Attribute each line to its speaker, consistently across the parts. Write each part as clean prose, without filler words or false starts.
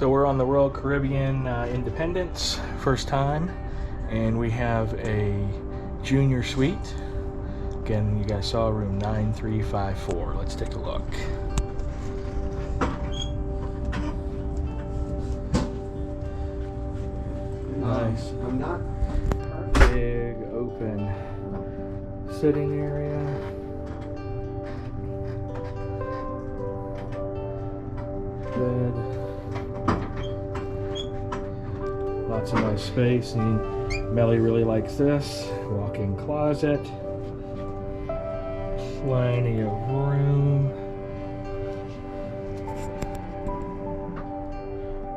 Speaker 1: So we're on the Royal Caribbean Independence, first time, and we have a junior suite. Again, you guys saw room 9354. Let's take a look. Nice.
Speaker 2: I'm not
Speaker 1: big open sitting area. Bed. Lots of nice space, and Melly really likes this. Walk-in closet. Plenty of room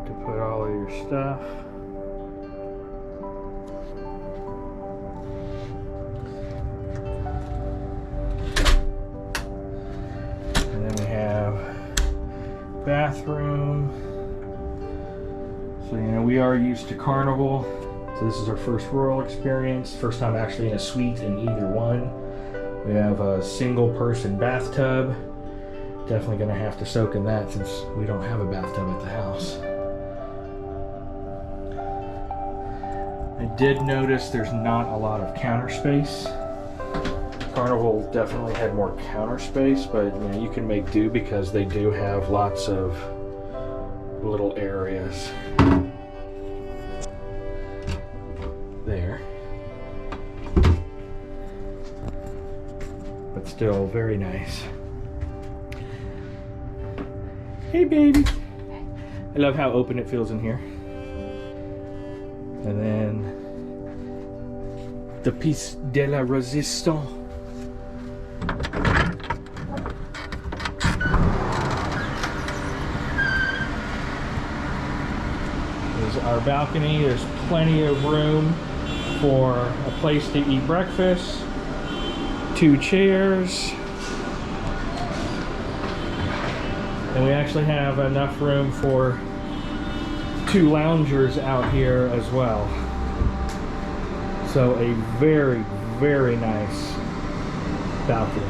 Speaker 1: to put all of your stuff. And then we have bathroom. So, you know, we are used to Carnival, so this is our first Royal experience. First time actually in a suite in either one. We have a single person bathtub. Definitely gonna have to soak in that since we don't have a bathtub at the house. I did notice there's not a lot of counter space. Carnival definitely had more counter space, but you know, you can make do because they do have lots of little areas there. But still very nice. Hey baby. I love how open it feels in here. And then the piece de la resistance. There's our balcony. There's plenty of room for a place to eat breakfast. 2 chairs. And we actually have enough room for 2 loungers out here as well. So a very, very nice balcony.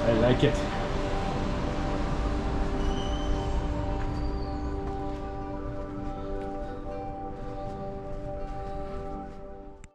Speaker 1: I like it.